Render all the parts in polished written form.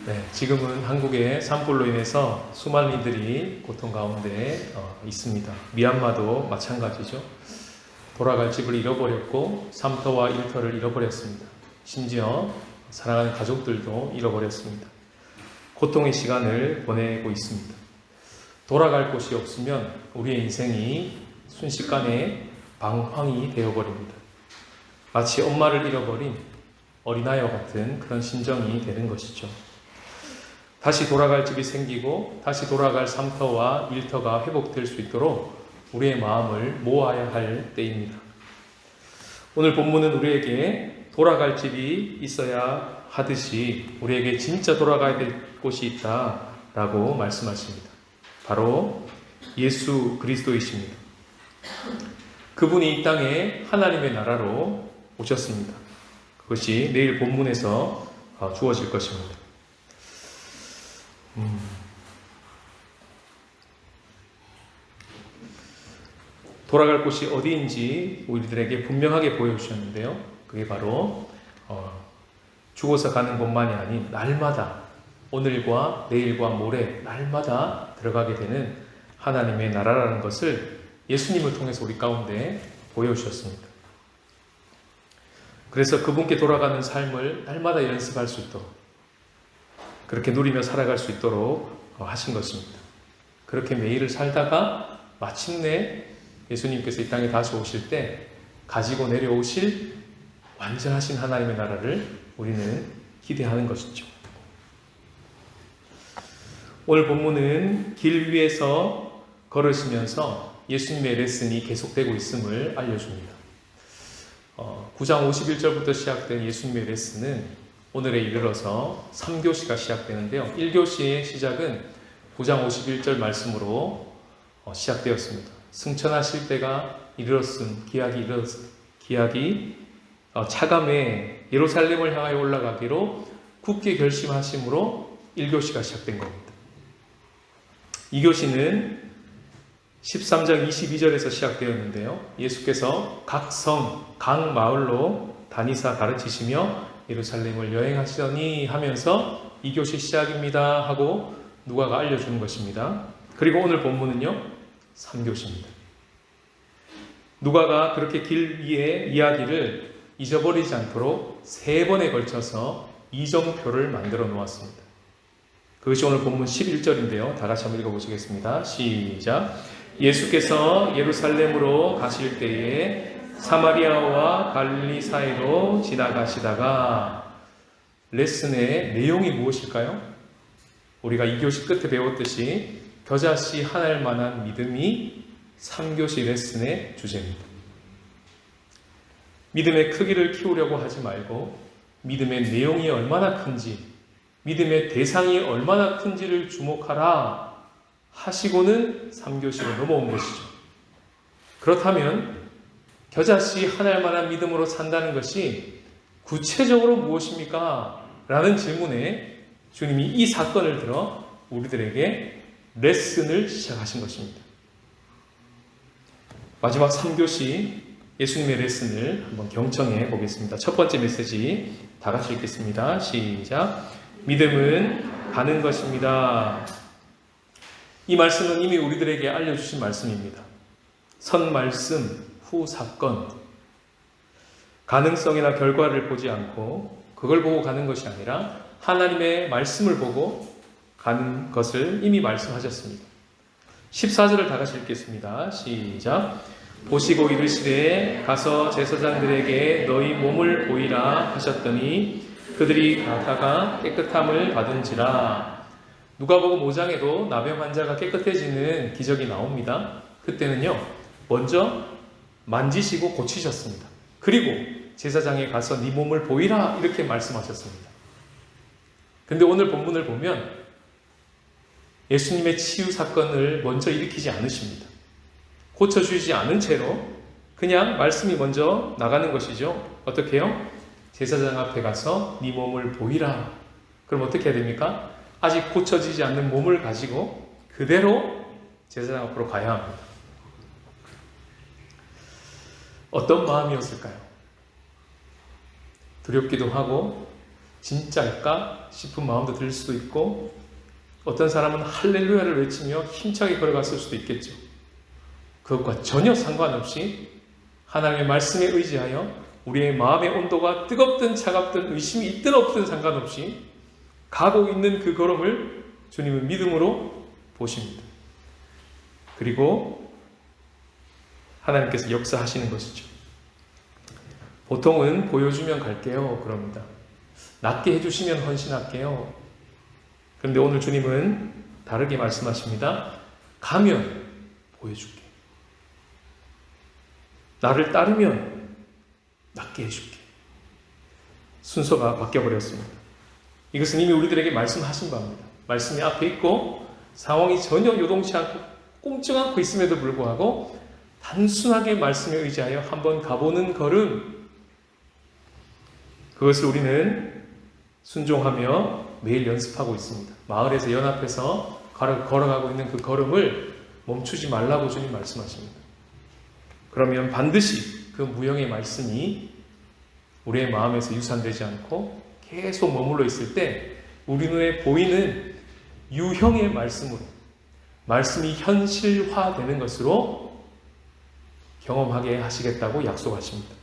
네, 지금은 한국의 산불로 인해서 수많은 이들이 고통 가운데 있습니다. 미얀마도 마찬가지죠. 돌아갈 집을 잃어버렸고 삼터와 일터를 잃어버렸습니다. 심지어 사랑하는 가족들도 잃어버렸습니다. 고통의 시간을 보내고 있습니다. 돌아갈 곳이 없으면 우리의 인생이 순식간에 방황이 되어버립니다. 마치 엄마를 잃어버린 어린아이와 같은 그런 심정이 되는 것이죠. 다시 돌아갈 집이 생기고 다시 돌아갈 삼터와 일터가 회복될 수 있도록 우리의 마음을 모아야 할 때입니다. 오늘 본문은 우리에게 돌아갈 집이 있어야 하듯이 우리에게 진짜 돌아가야 될 곳이 있다라고 말씀하십니다. 바로 예수 그리스도이십니다. 그분이 이 땅에 하나님의 나라로 오셨습니다. 그것이 내일 본문에서 주어질 것입니다. 돌아갈 곳이 어디인지 우리들에게 분명하게 보여주셨는데요. 그게 바로 죽어서 가는 곳만이 아닌 날마다, 오늘과 내일과 모레 날마다 들어가게 되는 하나님의 나라라는 것을 예수님을 통해서 우리 가운데 보여주셨습니다. 그래서 그분께 돌아가는 삶을 날마다 연습할 수 있도록, 그렇게 누리며 살아갈 수 있도록 하신 것입니다. 그렇게 매일을 살다가 마침내 예수님께서 이 땅에 다시 오실 때 가지고 내려오실 완전하신 하나님의 나라를 우리는 기대하는 것이죠. 오늘 본문은 길 위에서 걸으시면서 예수님의 레슨이 계속되고 있음을 알려줍니다. 9장 51절부터 시작된 예수님의 레슨은 오늘에 이르러서 3교시가 시작되는데요. 1교시의 시작은 9장 51절 말씀으로 시작되었습니다. 승천하실 때가 이르렀음, 기약이 차감해 예루살렘을 향하여 올라가기로 굳게 결심하심으로 1교시가 시작된 겁니다. 2교시는 13장 22절에서 시작되었는데요. 예수께서 각 성, 각 마을로 다니사 가르치시며 예루살렘을 여행하시더니 하면서 2교시 시작입니다 하고 누가가 알려주는 것입니다. 그리고 오늘 본문은요, 3교시입니다. 누가가 그렇게 길 위의 이야기를 잊어버리지 않도록 3번에 걸쳐서 이정표를 만들어 놓았습니다. 그것이 오늘 본문 11절인데요. 다 같이 한번 읽어보시겠습니다. 시작. 예수께서 예루살렘으로 가실 때에 사마리아와 갈릴리 사이로 지나가시다가, 레슨의 내용이 무엇일까요? 우리가 2교시 끝에 배웠듯이 겨자씨 하나일 만한 믿음이 3교시 레슨의 주제입니다. 믿음의 크기를 키우려고 하지 말고 믿음의 내용이 얼마나 큰지, 믿음의 대상이 얼마나 큰지를 주목하라 하시고는 3교시로 넘어온 것이죠. 그렇다면 겨자씨 하나일 만한 믿음으로 산다는 것이 구체적으로 무엇입니까? 라는 질문에 주님이 이 사건을 들어 우리들에게 레슨을 시작하신 것입니다. 마지막 3교시 예수님의 레슨을 한번 경청해 보겠습니다. 첫 번째 메시지 다 같이 읽겠습니다. 시작. 믿음은 가는 것입니다. 이 말씀은 이미 우리들에게 알려주신 말씀입니다. 선 말씀, 후 사건, 가능성이나 결과를 보지 않고 그걸 보고 가는 것이 아니라 하나님의 말씀을 보고 가는 것을 이미 말씀하셨습니다. 14절을 다 같이 읽겠습니다. 시작. 보시고 이르시되 가서 제사장들에게 너희 몸을 보이라 하셨더니 그들이 가다가 깨끗함을 받은지라. 누가복음 5장에도 나병 환자가 깨끗해지는 기적이 나옵니다. 그때는요, 먼저 만지시고 고치셨습니다. 그리고 제사장에 가서 네 몸을 보이라 이렇게 말씀하셨습니다. 근데 오늘 본문을 보면 예수님의 치유 사건을 먼저 일으키지 않으십니다. 고쳐주지 않은 채로 그냥 말씀이 먼저 나가는 것이죠. 어떻게 해요? 제사장 앞에 가서 네 몸을 보이라. 그럼 어떻게 해야 됩니까? 아직 고쳐지지 않는 몸을 가지고 그대로 제사장 앞으로 가야 합니다. 어떤 마음이었을까요? 두렵기도 하고 진짜일까 싶은 마음도 들 수도 있고, 어떤 사람은 할렐루야를 외치며 힘차게 걸어갔을 수도 있겠죠. 그것과 전혀 상관없이 하나님의 말씀에 의지하여 우리의 마음의 온도가 뜨겁든 차갑든 의심이 있든 없든 상관없이 가고 있는 그 걸음을 주님은 믿음으로 보십니다. 그리고 하나님께서 역사하시는 것이죠. 보통은 보여주면 갈게요 그럽니다. 낫게 해주시면 헌신할게요. 그런데 오늘 주님은 다르게 말씀하십니다. 가면 보여줄게. 나를 따르면 낫게 해줄게. 순서가 바뀌어버렸습니다. 이것은 이미 우리들에게 말씀하신 바입니다. 말씀이 앞에 있고 상황이 전혀 요동치 않고 꼼짝 않고 있음에도 불구하고 단순하게 말씀에 의지하여 한번 가보는 걸음, 그것을 우리는 순종하며 매일 연습하고 있습니다. 마을에서 연합해서 걸어가고 있는 그 걸음을 멈추지 말라고 주님 말씀하십니다. 그러면 반드시 그 무형의 말씀이 우리의 마음에서 유산되지 않고 계속 머물러 있을 때 우리 눈에 보이는 유형의 말씀으로, 말씀이 현실화되는 것으로 경험하게 하시겠다고 약속하십니다.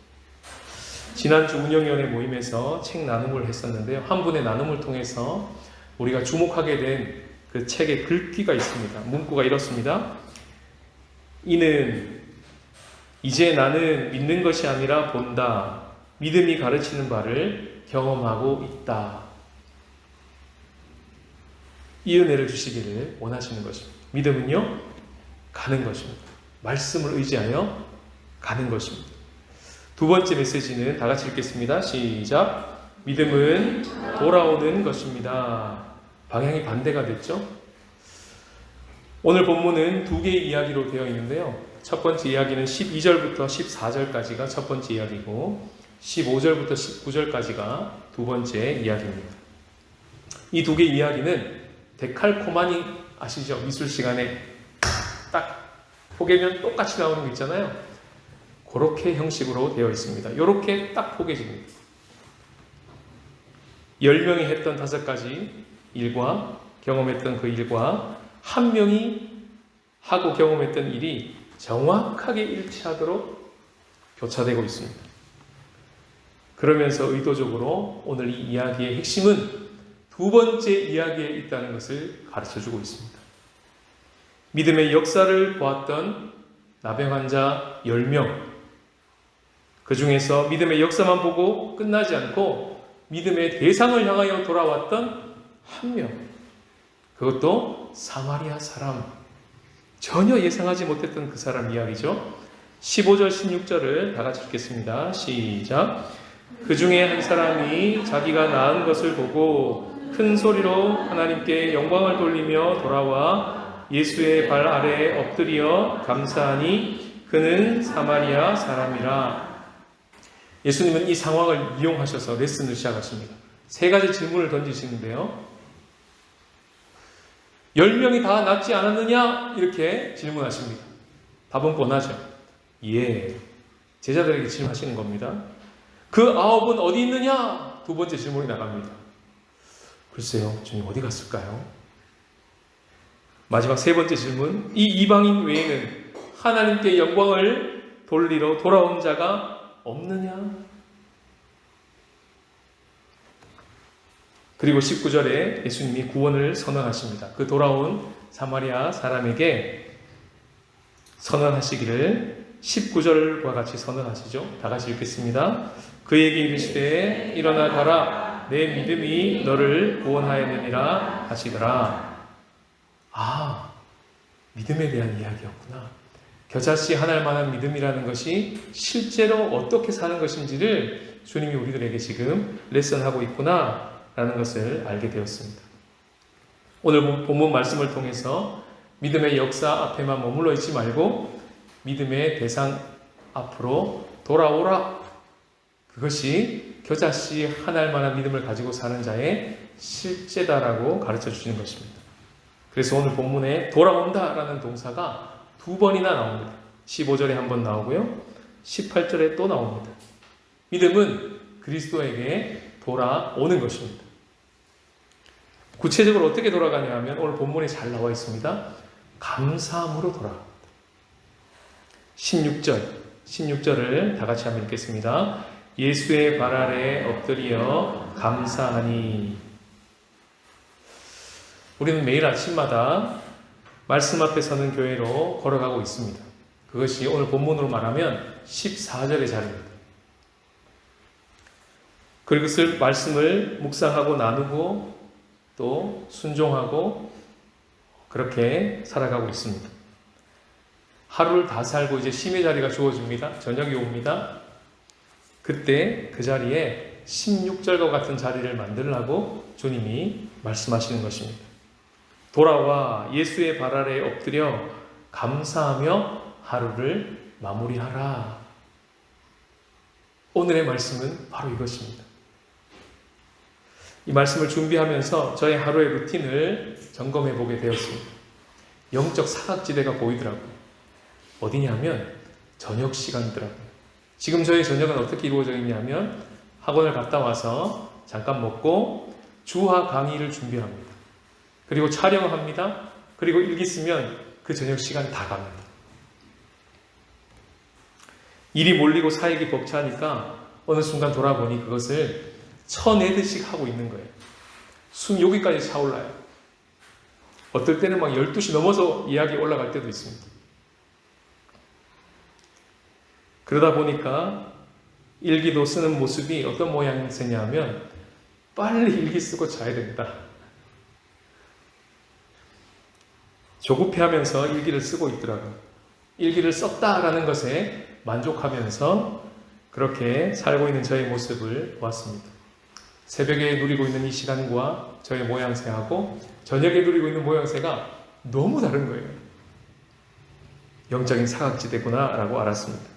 지난주 운영위원회 모임에서 책 나눔을 했었는데요. 한 분의 나눔을 통해서 우리가 주목하게 된 그 책의 글귀가 있습니다. 문구가 이렇습니다. 이는 이제 나는 믿는 것이 아니라 본다. 믿음이 가르치는 바를 경험하고 있다. 이 은혜를 주시기를 원하시는 것입니다. 믿음은요, 가는 것입니다. 말씀을 의지하여 가는 것입니다. 두 번째 메시지는 다 같이 읽겠습니다. 시작. 믿음은 돌아오는 것입니다. 방향이 반대가 됐죠? 오늘 본문은 두 개의 이야기로 되어 있는데요. 첫 번째 이야기는 12절부터 14절까지가 첫 번째 이야기고 15절부터 19절까지가 두 번째 이야기입니다. 이 두 개의 이야기는 데칼코마니 아시죠? 미술 시간에 딱 포개면 똑같이 나오는 거 있잖아요. 그렇게 형식으로 되어 있습니다. 이렇게 딱 포개집니다. 10명이 했던 5가지 일과 경험했던 그 일과 한 명이 하고 경험했던 일이 정확하게 일치하도록 교차되고 있습니다. 그러면서 의도적으로 오늘 이 이야기의 핵심은 두 번째 이야기에 있다는 것을 가르쳐주고 있습니다. 믿음의 역사를 보았던 나병 환자 10명, 그 중에서 믿음의 역사만 보고 끝나지 않고 믿음의 대상을 향하여 돌아왔던 한 명, 그것도 사마리아 사람, 전혀 예상하지 못했던 그 사람 이야기죠. 15절 16절을 다 같이 읽겠습니다. 시작. 그 중에 한 사람이 자기가 낳은 것을 보고 큰 소리로 하나님께 영광을 돌리며 돌아와 예수의 발 아래에 엎드려 감사하니 그는 사마리아 사람이라. 예수님은 이 상황을 이용하셔서 레슨을 시작하십니다. 3가지 질문을 던지시는데요. 10명이 다 낫지 않았느냐? 이렇게 질문하십니다. 답은 뻔하죠. 예. 제자들에게 질문하시는 겁니다. 그 9은 어디 있느냐? 두 번째 질문이 나갑니다. 글쎄요, 주님 어디 갔을까요? 마지막 3번째 질문. 이 이방인 외에는 하나님께 영광을 돌리러 돌아온 자가 없느냐? 그리고 19절에 예수님이 구원을 선언하십니다. 그 돌아온 사마리아 사람에게 선언하시기를 19절과 같이 선언하시죠. 다 같이 읽겠습니다. 그에게 이르시되 일어나 가라. 내 믿음이 너를 구원하였느니라 하시더라. 아, 믿음에 대한 이야기였구나. 겨자씨 하나일 만한 믿음이라는 것이 실제로 어떻게 사는 것인지를 주님이 우리들에게 지금 레슨하고 있구나 라는 것을 알게 되었습니다. 오늘 본문 말씀을 통해서 믿음의 역사 앞에만 머물러 있지 말고 믿음의 대상 앞으로 돌아오라. 그것이 겨자씨 하나일 만한 믿음을 가지고 사는 자의 실제다라고 가르쳐 주시는 것입니다. 그래서 오늘 본문에 돌아온다라는 동사가 2번이나 나옵니다. 15절에 한 번 나오고요. 18절에 또 나옵니다. 믿음은 그리스도에게 돌아오는 것입니다. 구체적으로 어떻게 돌아가냐 하면 오늘 본문에 잘 나와 있습니다. 감사함으로 돌아갑니다. 16절을 다 같이 한번 읽겠습니다. 예수의 발 아래 엎드려 감사하니. 우리는 매일 아침마다 말씀 앞에 서는 교회로 걸어가고 있습니다. 그것이 오늘 본문으로 말하면 14절의 자리입니다. 그것을 말씀을 묵상하고 나누고 또 순종하고 그렇게 살아가고 있습니다. 하루를 다 살고 이제 쉼의 자리가 주어집니다. 저녁이 옵니다. 그때 그 자리에 16절과 같은 자리를 만들라고 주님이 말씀하시는 것입니다. 돌아와 예수의 발 아래 엎드려 감사하며 하루를 마무리하라. 오늘의 말씀은 바로 이것입니다. 이 말씀을 준비하면서 저의 하루의 루틴을 점검해 보게 되었습니다. 영적 사각지대가 보이더라고요. 어디냐면 저녁 시간이더라고요. 지금 저의 저녁은 어떻게 이루어져 있냐면 학원을 갔다 와서 잠깐 먹고 주화 강의를 준비합니다. 그리고 촬영을 합니다. 그리고 일기 쓰면 그 저녁 시간 다 갑니다. 일이 몰리고 사역이 벅차니까 어느 순간 돌아보니 그것을 쳐내듯이 하고 있는 거예요. 숨 여기까지 차올라요. 어떨 때는 막 12시 넘어서 이야기 올라갈 때도 있습니다. 그러다 보니까 일기도 쓰는 모습이 어떤 모양새냐면 빨리 일기 쓰고 자야 된다. 조급해하면서 일기를 쓰고 있더라고요. 일기를 썼다라는 것에 만족하면서 그렇게 살고 있는 저의 모습을 보았습니다. 새벽에 누리고 있는 이 시간과 저의 모양새하고 저녁에 누리고 있는 모양새가 너무 다른 거예요. 영적인 사각지대구나 라고 알았습니다.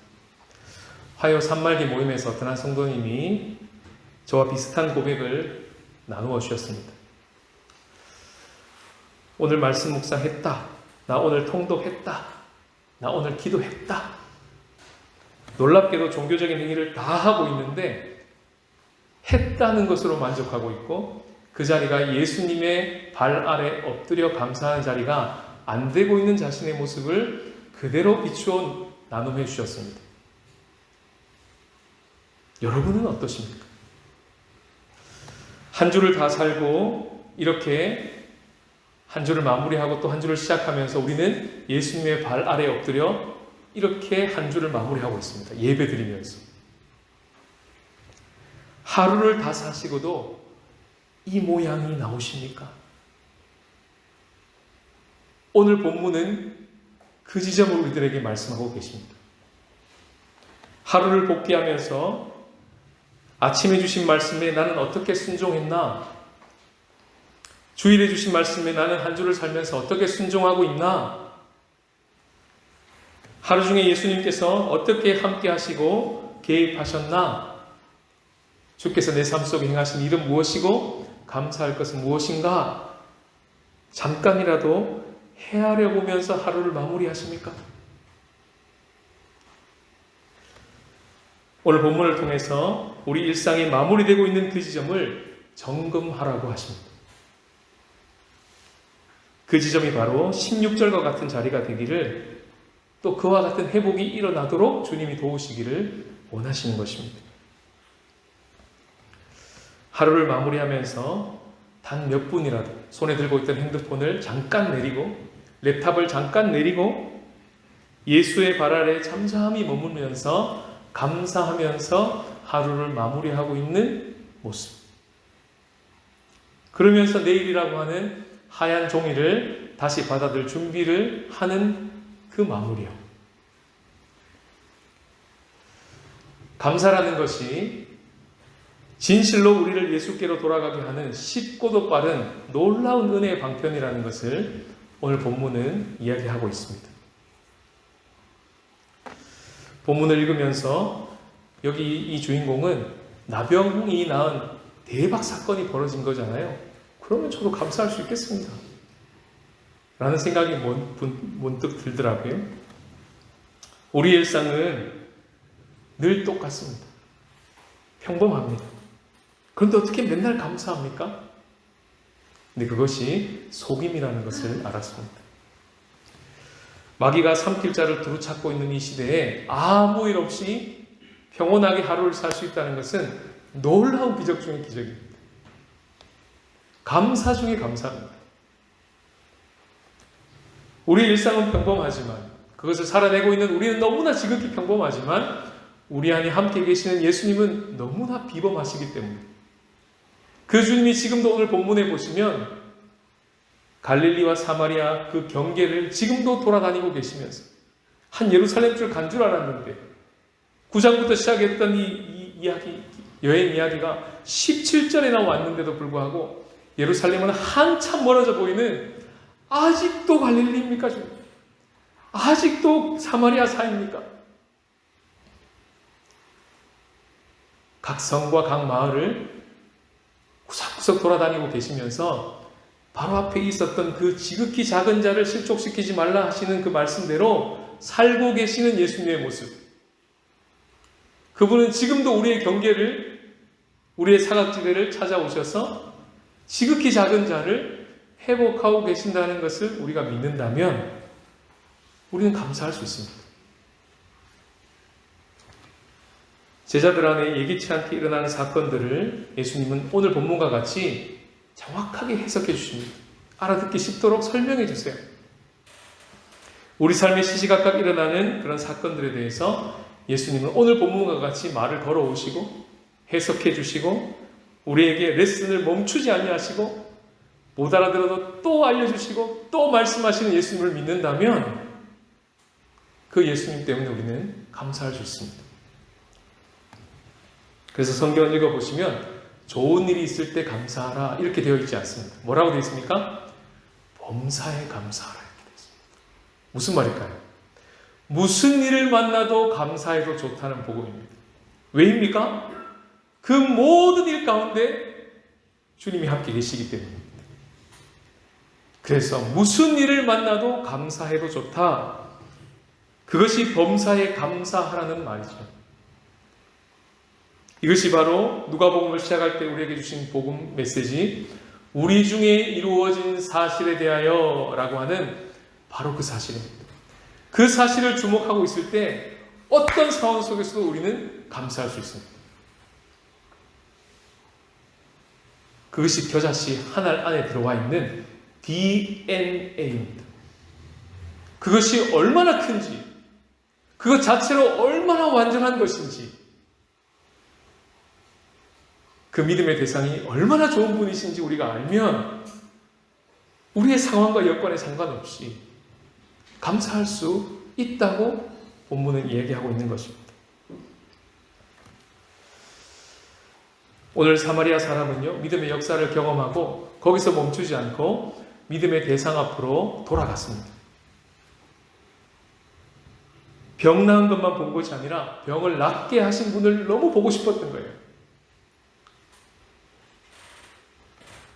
화요 산말기 모임에서 어떤 한 성도님이 저와 비슷한 고백을 나누어 주셨습니다. 오늘 말씀 묵상했다. 나 오늘 통독했다. 나 오늘 기도했다. 놀랍게도 종교적인 행위를 다 하고 있는데 했다는 것으로 만족하고 있고 그 자리가 예수님의 발 아래 엎드려 감사하는 자리가 안 되고 있는 자신의 모습을 그대로 비추어 나눔해 주셨습니다. 여러분은 어떠십니까? 한 주를 다 살고 이렇게 한 주를 마무리하고 또 한 주를 시작하면서 우리는 예수님의 발 아래 엎드려 이렇게 한 주를 마무리하고 있습니다. 예배 드리면서. 하루를 다 사시고도 이 모양이 나오십니까? 오늘 본문은 그 지점을 우리들에게 말씀하고 계십니다. 하루를 복귀하면서 아침에 주신 말씀에 나는 어떻게 순종했나? 주일에 주신 말씀에 나는 한 주를 살면서 어떻게 순종하고 있나? 하루 중에 예수님께서 어떻게 함께 하시고 개입하셨나? 주께서 내 삶 속에 행하신 일은 무엇이고 감사할 것은 무엇인가? 잠깐이라도 헤아려 보면서 하루를 마무리하십니까? 오늘 본문을 통해서 우리 일상이 마무리되고 있는 그 지점을 점검하라고 하십니다. 그 지점이 바로 16절과 같은 자리가 되기를 또 그와 같은 회복이 일어나도록 주님이 도우시기를 원하시는 것입니다. 하루를 마무리하면서 단 몇 분이라도 손에 들고 있던 핸드폰을 잠깐 내리고 랩탑을 잠깐 내리고 예수의 발 아래 잠잠히 머물면서 감사하면서 하루를 마무리하고 있는 모습. 그러면서 내일이라고 하는 하얀 종이를 다시 받아들 준비를 하는 그 마무리요. 감사라는 것이 진실로 우리를 예수께로 돌아가게 하는 쉽고도 빠른 놀라운 은혜의 방편이라는 것을 오늘 본문은 이야기하고 있습니다. 본문을 읽으면서 여기 이 주인공은 나병이 낳은 대박 사건이 벌어진 거잖아요. 그러면 저도 감사할 수 있겠습니다. 라는 생각이 문득 들더라고요. 우리 의 일상은 늘 똑같습니다. 평범합니다. 그런데 어떻게 맨날 감사합니까? 근데 그것이 속임이라는 것을 알았습니다. 마귀가 삼킬자를 두루 찾고 있는 이 시대에 아무 일 없이 평온하게 하루를 살 수 있다는 것은 놀라운 기적 중의 기적입니다. 감사 중에 감사합니다. 우리 일상은 평범하지만, 그것을 살아내고 있는 우리는 너무나 지극히 평범하지만, 우리 안에 함께 계시는 예수님은 너무나 비범하시기 때문에 그 주님이 지금도 오늘 본문에 보시면 갈릴리와 사마리아 그 경계를 지금도 돌아다니고 계시면서 한 예루살렘 줄 간 줄 알았는데 9장부터 시작했던 이 이야기, 여행 이야기가 17절에 왔는데도 불구하고 예루살렘은 한참 멀어져 보이는 아직도 갈릴리입니까? 아직도 사마리아 사입니까? 각 성과 각 마을을 구석구석 돌아다니고 계시면서 바로 앞에 있었던 그 지극히 작은 자를 실족시키지 말라 하시는 그 말씀대로 살고 계시는 예수님의 모습. 그분은 지금도 우리의 경계를, 우리의 사각지대를 찾아오셔서 지극히 작은 자를 회복하고 계신다는 것을 우리가 믿는다면 우리는 감사할 수 있습니다. 제자들 안에 예기치 않게 일어나는 사건들을 예수님은 오늘 본문과 같이 정확하게 해석해 주십니다. 알아듣기 쉽도록 설명해 주세요. 우리 삶에 시시각각 일어나는 그런 사건들에 대해서 예수님은 오늘 본문과 같이 말을 걸어오시고 해석해 주시고 우리에게 레슨을 멈추지 아니하시고 못 알아들어도 또 알려주시고 또 말씀하시는 예수님을 믿는다면 그 예수님 때문에 우리는 감사할 수 있습니다. 그래서 성경을 읽어보시면 좋은 일이 있을 때 감사하라 이렇게 되어 있지 않습니다. 뭐라고 되어 있습니까? 범사에 감사하라 이렇게 되어 있습니다. 무슨 말일까요? 무슨 일을 만나도 감사해도 좋다는 복음입니다. 왜입니까? 그 모든 일 가운데 주님이 함께 계시기 때문입니다. 그래서 무슨 일을 만나도 감사해도 좋다. 그것이 범사에 감사하라는 말이죠. 이것이 바로 누가복음을 시작할 때 우리에게 주신 복음 메시지 우리 중에 이루어진 사실에 대하여 라고 하는 바로 그 사실입니다. 그 사실을 주목하고 있을 때 어떤 상황 속에서도 우리는 감사할 수 있습니다. 그것이 겨자씨 하나 안에 들어와 있는 DNA입니다. 그것이 얼마나 큰지, 그것 자체로 얼마나 완전한 것인지, 그 믿음의 대상이 얼마나 좋은 분이신지 우리가 알면 우리의 상황과 여건에 상관없이 감사할 수 있다고 본문은 얘기하고 있는 것입니다. 오늘 사마리아 사람은요, 믿음의 역사를 경험하고 거기서 멈추지 않고 믿음의 대상 앞으로 돌아갔습니다. 병 나은 것만 본 것이 아니라 병을 낫게 하신 분을 너무 보고 싶었던 거예요.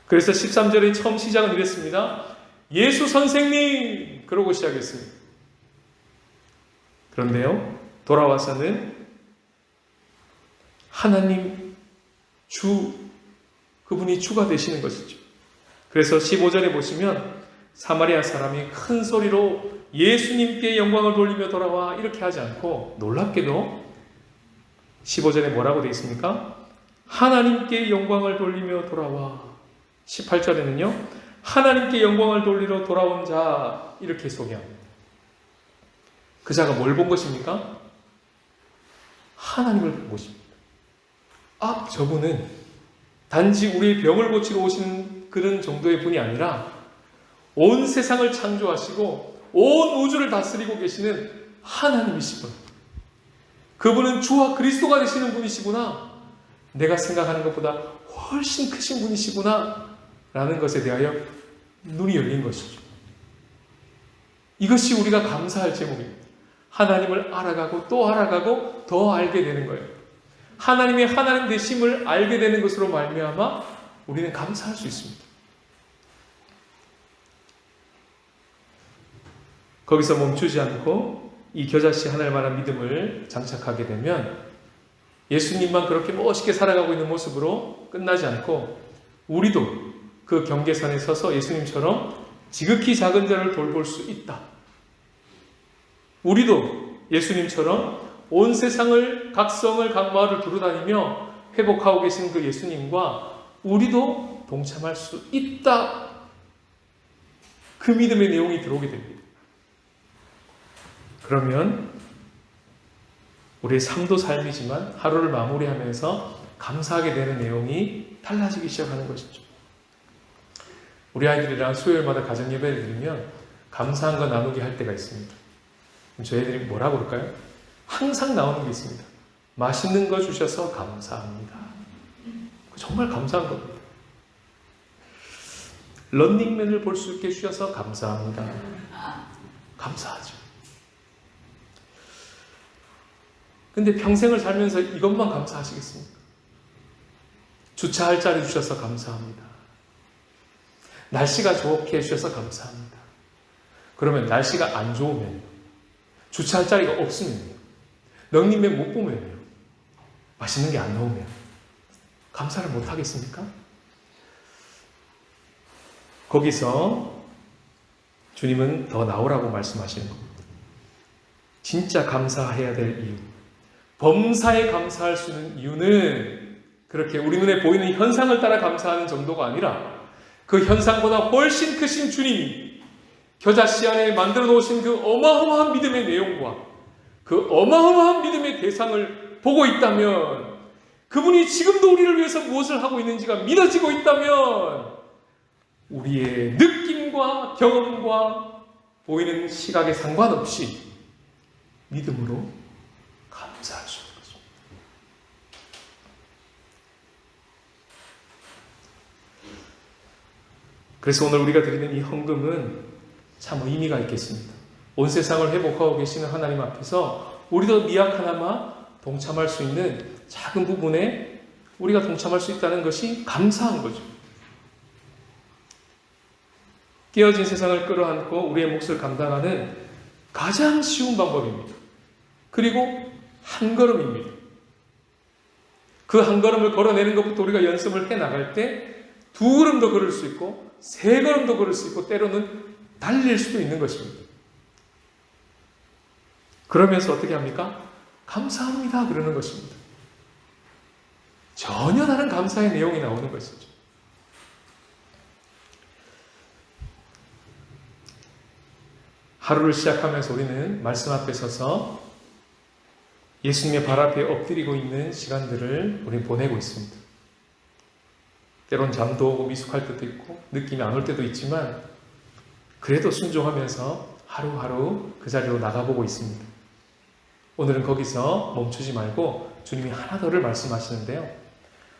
그래서 13절의 처음 시작은 이랬습니다. 예수 선생님! 그러고 시작했습니다. 그런데요, 돌아와서는 하나님 주, 그분이 주가 되시는 것이죠. 그래서 15절에 보시면 사마리아 사람이 큰 소리로 예수님께 영광을 돌리며 돌아와 이렇게 하지 않고 놀랍게도 15절에 뭐라고 되어 있습니까? 하나님께 영광을 돌리며 돌아와. 18절에는요, 하나님께 영광을 돌리러 돌아온 자, 이렇게 소개합니다. 그 자가 뭘 본 것입니까? 하나님을 본 것입니다. 아, 저분은 단지 우리의 병을 고치러 오신 그런 정도의 분이 아니라 온 세상을 창조하시고 온 우주를 다스리고 계시는 하나님이신 분. 그분은 주와 그리스도가 되시는 분이시구나. 내가 생각하는 것보다 훨씬 크신 분이시구나. 라는 것에 대하여 눈이 열린 것이죠. 이것이 우리가 감사할 제목입니다. 하나님을 알아가고 또 알아가고 더 알게 되는 거예요. 하나님의 하나님 되심을 알게 되는 것으로 말미암아 우리는 감사할 수 있습니다. 거기서 멈추지 않고 이 겨자씨 하나만한 믿음을 장착하게 되면 예수님만 그렇게 멋있게 살아가고 있는 모습으로 끝나지 않고 우리도 그 경계선에 서서 예수님처럼 지극히 작은 자를 돌볼 수 있다. 우리도 예수님처럼 온 세상을, 각 성을, 각 마을을 두루다니며 회복하고 계신 그 예수님과 우리도 동참할 수 있다. 그 믿음의 내용이 들어오게 됩니다. 그러면 우리의 삶도 삶이지만 하루를 마무리하면서 감사하게 되는 내용이 달라지기 시작하는 것이죠. 우리 아이들이랑 수요일마다 가정 예배를 드리면 감사한 거 나누기 할 때가 있습니다. 저희 애들이 뭐라고 그럴까요? 항상 나오는 게 있습니다. 맛있는 거 주셔서 감사합니다. 정말 감사한 겁니다. 런닝맨을 볼 수 있게 주셔서 감사합니다. 감사하죠. 근데 평생을 살면서 이것만 감사하시겠습니까? 주차할 자리 주셔서 감사합니다. 날씨가 좋게 해주셔서 감사합니다. 그러면 날씨가 안 좋으면요, 주차할 자리가 없으면요, 런닝맨 못 보면요, 맛있는 게 안 나오면 감사를 못 하겠습니까? 거기서 주님은 더 나오라고 말씀하시는 겁니다. 진짜 감사해야 될 이유, 범사에 감사할 수 있는 이유는 그렇게 우리 눈에 보이는 현상을 따라 감사하는 정도가 아니라 그 현상보다 훨씬 크신 주님이 겨자씨 안에 만들어 놓으신 그 어마어마한 믿음의 내용과 그 어마어마한 믿음의 대상을 보고 있다면, 그분이 지금도 우리를 위해서 무엇을 하고 있는지가 믿어지고 있다면, 우리의 느낌과 경험과 보이는 시각에 상관없이 믿음으로 감사할 수 있는 것입니다. 그래서 오늘 우리가 드리는 이 헌금은 참 의미가 있겠습니다. 온 세상을 회복하고 계시는 하나님 앞에서 우리도 미약하나마 동참할 수 있는 작은 부분에 우리가 동참할 수 있다는 것이 감사한 거죠. 깨어진 세상을 끌어안고 우리의 몫을 감당하는 가장 쉬운 방법입니다. 그리고 한 걸음입니다. 그 한 걸음을 걸어내는 것부터 우리가 연습을 해나갈 때 두 걸음도 걸을 수 있고 세 걸음도 걸을 수 있고 때로는 달릴 수도 있는 것입니다. 그러면서 어떻게 합니까? 감사합니다 그러는 것입니다. 전혀 다른 감사의 내용이 나오는 것이죠. 하루를 시작하면서 우리는 말씀 앞에 서서 예수님의 발 앞에 엎드리고 있는 시간들을 우리는 보내고 있습니다. 때론 잠도 오고 미숙할 때도 있고 느낌이 안 올 때도 있지만 그래도 순종하면서 하루하루 그 자리로 나가보고 있습니다. 오늘은 거기서 멈추지 말고 주님이 하나 더를 말씀하시는데요.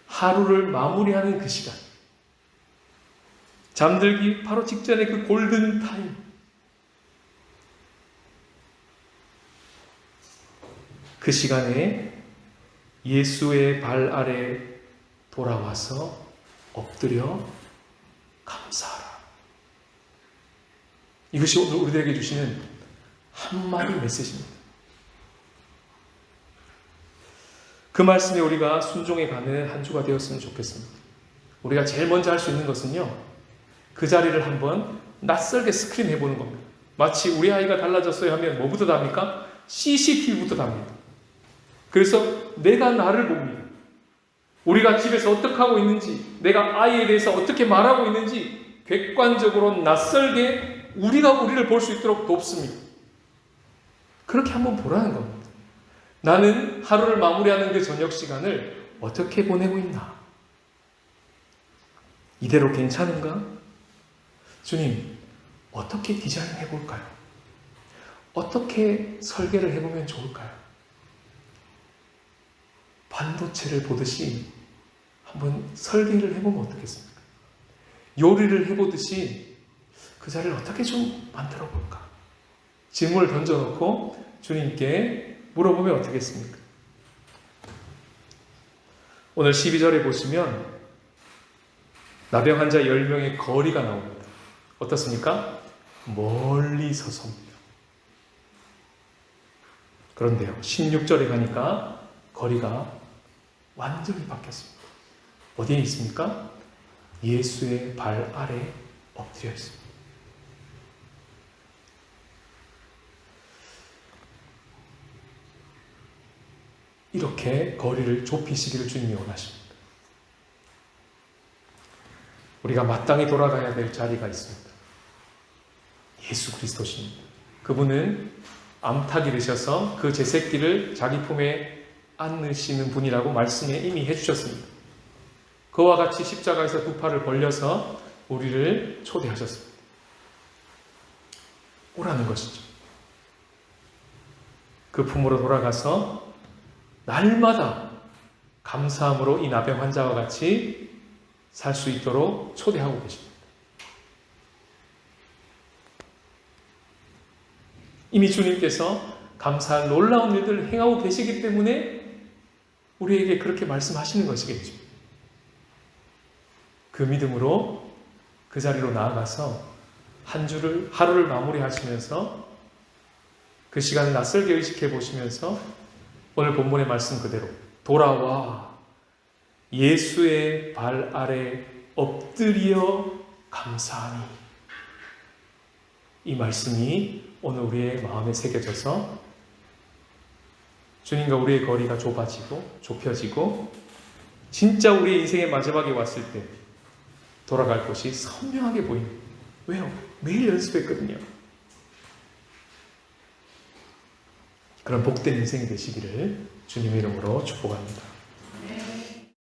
하루를 마무리하는 그 시간, 잠들기 바로 직전의 그 골든 타임, 그 시간에 예수의 발 아래 돌아와서 엎드려 감사하라. 이것이 오늘 우리들에게 주시는 한마디 메시지입니다. 그 말씀에 우리가 순종해 가는 한 주가 되었으면 좋겠습니다. 우리가 제일 먼저 할 수 있는 것은요, 그 자리를 한번 낯설게 스크린 해보는 겁니다. 마치 우리 아이가 달라졌어요 하면 뭐부터 답니까? CCTV부터 답니다. 그래서 내가 나를 봅니다. 우리가 집에서 어떻게 하고 있는지, 내가 아이에 대해서 어떻게 말하고 있는지 객관적으로 낯설게 우리가 우리를 볼 수 있도록 돕습니다. 그렇게 한번 보라는 겁니다. 나는 하루를 마무리하는 그 저녁 시간을 어떻게 보내고 있나? 이대로 괜찮은가? 주님, 어떻게 디자인해 볼까요? 어떻게 설계를 해보면 좋을까요? 반도체를 보듯이 한번 설계를 해보면 어떻겠습니까? 요리를 해보듯이 그 자리를 어떻게 좀 만들어 볼까? 질문을 던져놓고 주님께 물어보면 어떻겠습니까? 오늘 12절에 보시면 나병 환자 10명의 거리가 나옵니다. 어떻습니까? 멀리 서서입니다. 그런데요, 16절에 가니까 거리가 완전히 바뀌었습니다. 어디에 있습니까? 예수의 발 아래 엎드려 있습니다. 이렇게 거리를 좁히시기를 주님이 원하십니다. 우리가 마땅히 돌아가야 될 자리가 있습니다. 예수 그리스도십니다. 그분은 암탉이 되셔서 그 제 새끼를 자기 품에 안으시는 분이라고 말씀에 이미 해주셨습니다. 그와 같이 십자가에서 두 팔을 벌려서 우리를 초대하셨습니다. 오라는 것이죠. 그 품으로 돌아가서 날마다 감사함으로 이 나병 환자와 같이 살 수 있도록 초대하고 계십니다. 이미 주님께서 감사할 놀라운 일들을 행하고 계시기 때문에 우리에게 그렇게 말씀하시는 것이겠죠. 그 믿음으로 그 자리로 나아가서 하루를 마무리하시면서 그 시간을 낯설게 의식해 보시면서 오늘 본문의 말씀 그대로 돌아와 예수의 발 아래 엎드려 감사하니, 이 말씀이 오늘 우리의 마음에 새겨져서 주님과 우리의 거리가 좁혀지고 진짜 우리의 인생의 마지막에 왔을 때 돌아갈 곳이 선명하게 보입니다. 왜요? 매일 연습했거든요. 그런 복된 인생이 되시기를 주님의 이름으로 축복합니다.